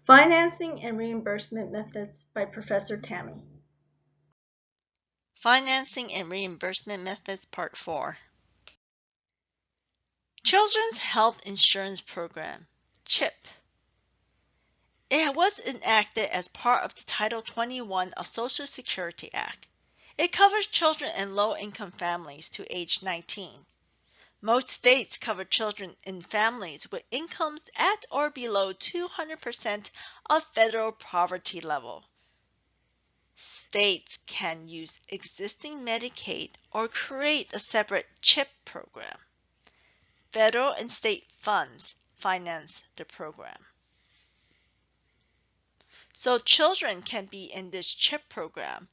Financing and Reimbursement Methods by Professor Tammy. Financing and Reimbursement Methods Part 4. Children's Health Insurance Program, CHIP. It was enacted as part of the Title 21 of Social Security Act. It covers children in low-income families to age 19. Most states cover children in families with incomes at or below 200% of federal poverty level. States can use existing Medicaid or create a separate CHIP program. Federal and state funds finance the program. So children can be in this CHIP program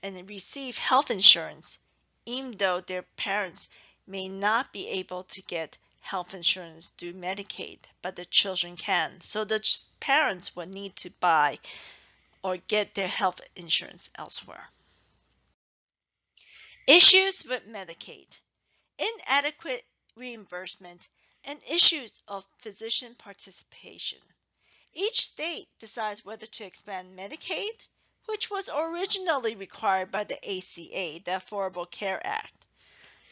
and receive health insurance, even though their parents may not be able to get health insurance through Medicaid, but the children can. So the parents will need to buy or get their health insurance elsewhere. Issues with Medicaid: inadequate reimbursement and issues of physician participation. Each state decides whether to expand Medicaid, which was originally required by the ACA, the Affordable Care Act.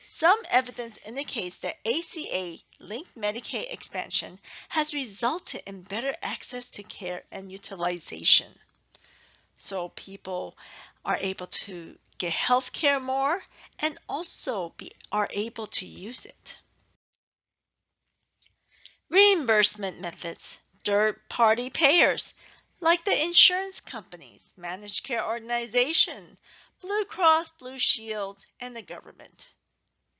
Some evidence indicates that ACA-linked Medicaid expansion has resulted in better access to care and utilization. So people are able to get health care more and also are able to use it. Reimbursement methods: third-party payers like the insurance companies, managed care organization, Blue Cross Blue Shield, and the government.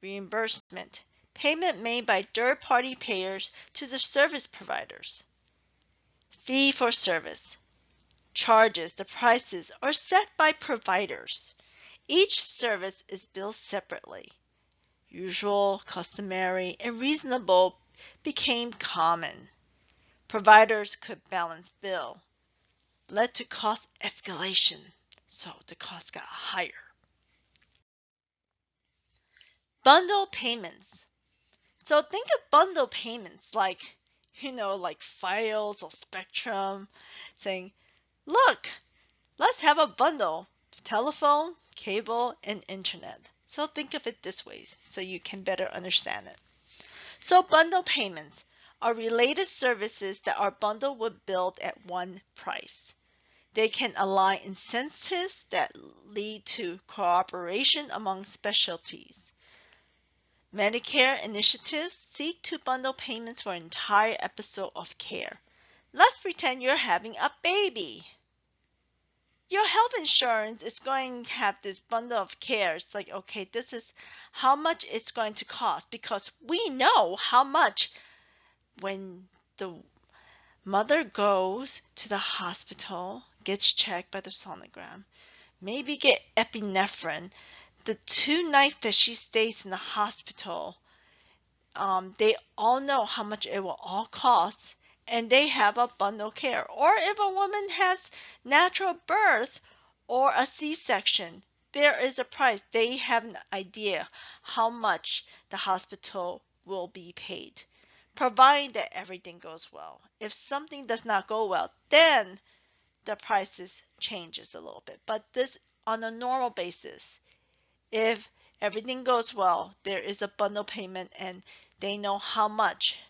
Reimbursement: payment made by third-party payers to the service providers. Fee for service: charges, the prices are set by providers. Each service is billed separately. Usual, customary, and reasonable became common. Providers could balance bill, led to cost escalation, so the cost got higher. Bundle payments. So think of bundle payments like, like Files or Spectrum, saying, look, let's have a bundle: telephone, cable, and internet. So think of it this way so you can better understand it. So bundle payments are related services that are bundled with billed at one price. They can align incentives that lead to cooperation among specialties. Medicare initiatives seek to bundle payments for an entire episode of care. Let's pretend you're having a baby. Your health insurance is going to have this bundle of care. It's like, okay, this is how much it's going to cost, because we know how much when the mother goes to the hospital, gets checked by the sonogram, maybe get epinephrine. The 2 nights that she stays in the hospital, they all know how much it will all cost, and they have a bundle care. Or if a woman has natural birth or a C-section, there is a price. They have an idea how much the hospital will be paid, providing that everything goes well. If something does not go well, then the prices changes a little bit. But this on a normal basis. If everything goes well, there is a bundle payment and they know how much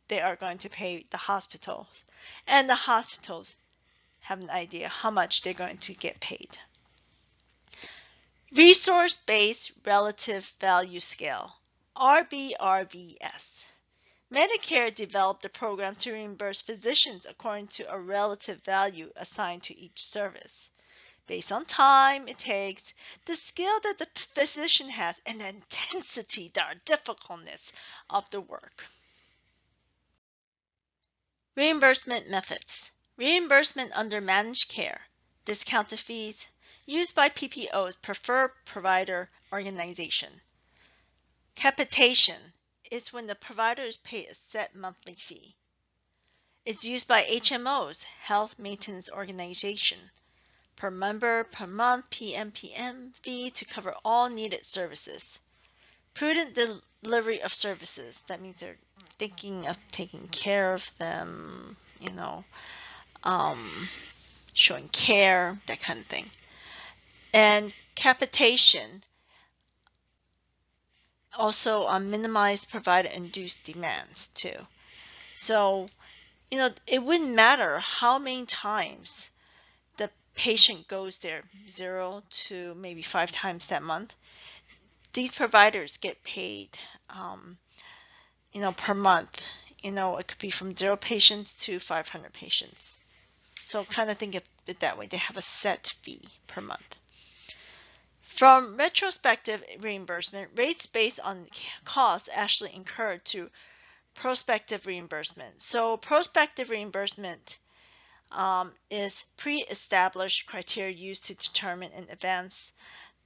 they are going to pay the hospitals. And the hospitals have an idea how much they're going to get paid. Resource-Based Relative Value Scale, RBRVS. Medicare developed the program to reimburse physicians according to a relative value assigned to each service, based on time it takes, the skill that the physician has, and the intensity, the difficultness of the work. Reimbursement methods. Reimbursement under managed care, discounted fees, used by PPOs, preferred provider organization. Capitation is when the provider is paid a set monthly fee. It's used by HMOs, Health Maintenance Organization, per member, per month, PMPM fee to cover all needed services. Prudent delivery of services. That means they're thinking of taking care of them, showing care, that kind of thing. And capitation, also minimize provider-induced demands too. So, it wouldn't matter how many times the patient goes there, 0 to maybe 5 times that month. These providers get paid, per month. It could be from 0 patients to 500 patients. So kind of think of it that way. They have a set fee per month. From retrospective reimbursement, rates based on costs actually incurred to prospective reimbursement. So prospective reimbursement is pre-established criteria used to determine in advance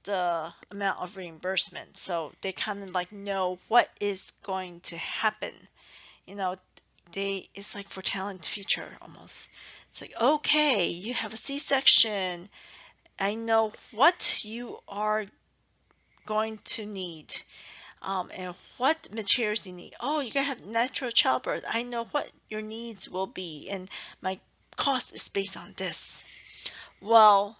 the amount of reimbursement. So they kind of like know what is going to happen. It's like foretelling the future almost. It's like, okay, you have a C-section. I know what you are going to need, and what materials you need. Oh, you're going to have natural childbirth. I know what your needs will be, and my cost is based on this. Well,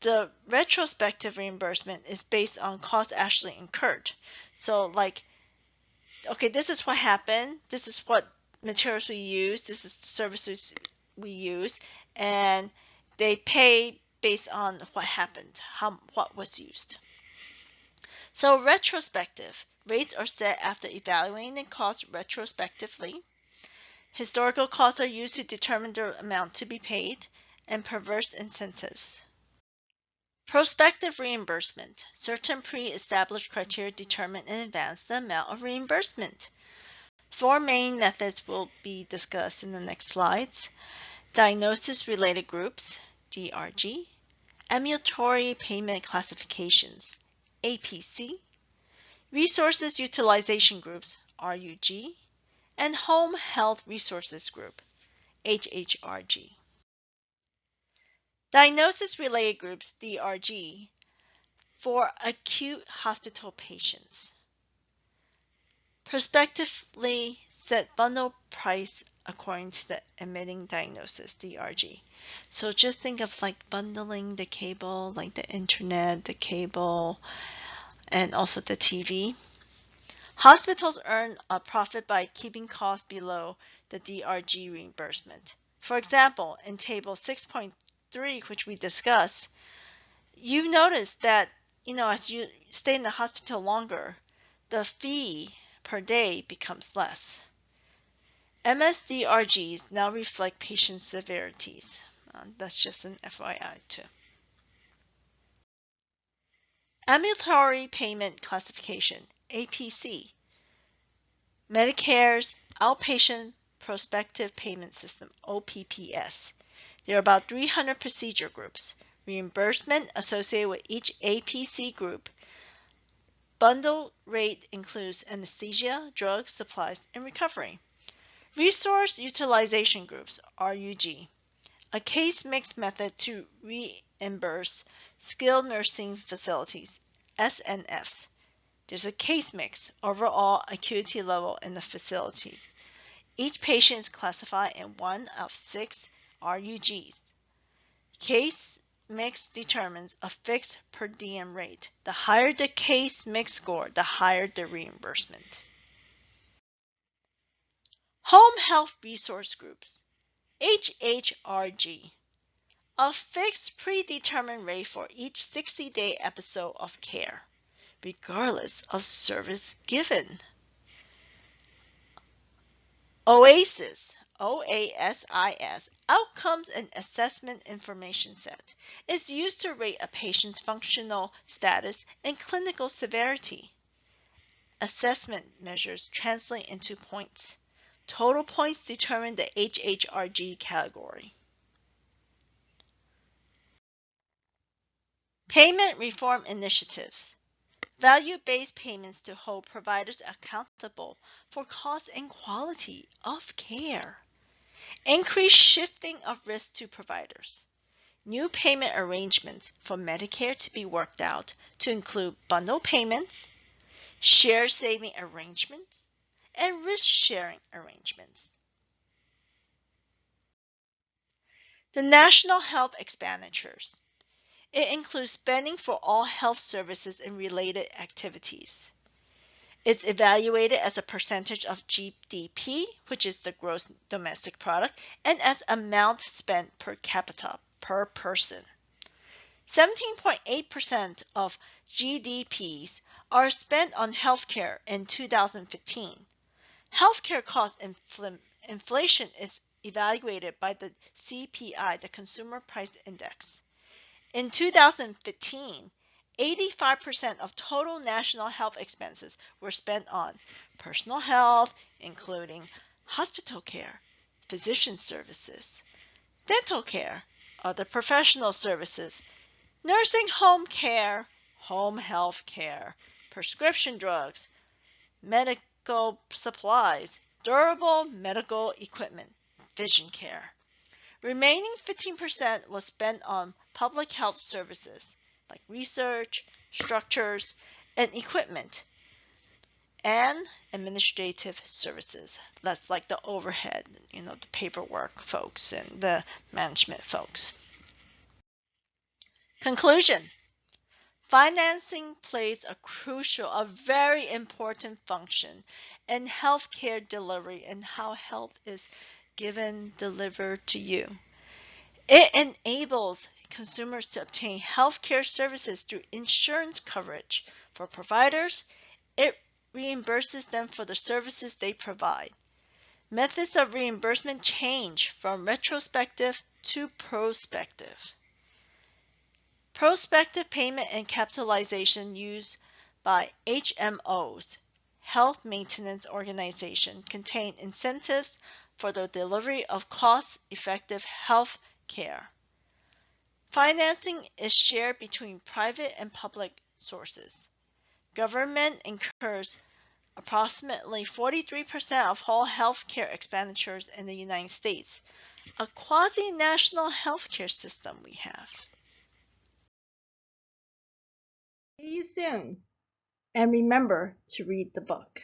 the retrospective reimbursement is based on costs actually incurred. So like, okay, this is what happened. This is what materials we use. This is the services we use. And they pay based on what happened, what was used. So retrospective rates are set after evaluating the cost retrospectively. Historical costs are used to determine the amount to be paid, and perverse incentives. Prospective reimbursement. Certain pre-established criteria determine in advance the amount of reimbursement. 4 main methods will be discussed in the next slides. Diagnosis-related groups, DRG. Ambulatory payment classifications, APC. Resources utilization groups, RUG. And home health resources group, HHRG. Diagnosis-related groups, DRG. For acute hospital patients. Prospectively set bundle price according to the admitting diagnosis, DRG. So just think of like bundling the cable, like the internet, the cable, and also the TV. Hospitals earn a profit by keeping costs below the DRG reimbursement. For example, in table 6.3, which we discussed, you notice that as you stay in the hospital longer, the fee per day becomes less. MSDRGs now reflect patient severities. That's just an FYI too. Ambulatory payment classification, APC. Medicare's outpatient prospective payment system, OPPS. There are about 300 procedure groups. Reimbursement associated with each APC group. Bundle rate includes anesthesia, drugs, supplies, and recovery. Resource utilization groups, RUG. A case mix method to reimburse skilled nursing facilities, SNFs. There's a case mix, overall acuity level in the facility. Each patient is classified in one of 6 RUGs. Case mix determines a fixed per diem rate. The higher the case mix score, the higher the reimbursement. Home health resource groups, HHRG. A fixed predetermined rate for each 60-day episode of care, regardless of service given. OASIS, OASIS, Outcomes and Assessment Information Set, is used to rate a patient's functional status and clinical severity. Assessment measures translate into points. Total points determine the HHRG category. Payment reform initiatives. Value-based payments to hold providers accountable for cost and quality of care. Increased shifting of risk to providers. New payment arrangements for Medicare to be worked out to include bundle payments, shared saving arrangements, and risk-sharing arrangements. The National Health Expenditures. It includes spending for all health services and related activities. It's evaluated as a percentage of GDP, which is the gross domestic product, and as amount spent per capita per person. 17.8% of GDPs are spent on healthcare in 2015. Healthcare cost inflation is evaluated by the CPI, the Consumer Price Index. In 2015, 85% of total national health expenses were spent on personal health, including hospital care, physician services, dental care, other professional services, nursing home care, home health care, prescription drugs, medical supplies, durable medical equipment, vision care. Remaining 15% was spent on public health services like research, structures, and equipment, and administrative services. That's like the overhead, the paperwork folks and the management folks. Conclusion. Financing plays a very important function in healthcare delivery and how health is delivered to you. It enables consumers to obtain healthcare services through insurance coverage. For providers, it reimburses them for the services they provide. Methods of reimbursement change from retrospective to prospective. Prospective payment and capitalization used by HMOs, Health Maintenance Organization, contain incentives for the delivery of cost-effective health care. Financing is shared between private and public sources. Government incurs approximately 43% of all healthcare expenditures in the United States, a quasi-national healthcare system we have. See you soon. And remember to read the book.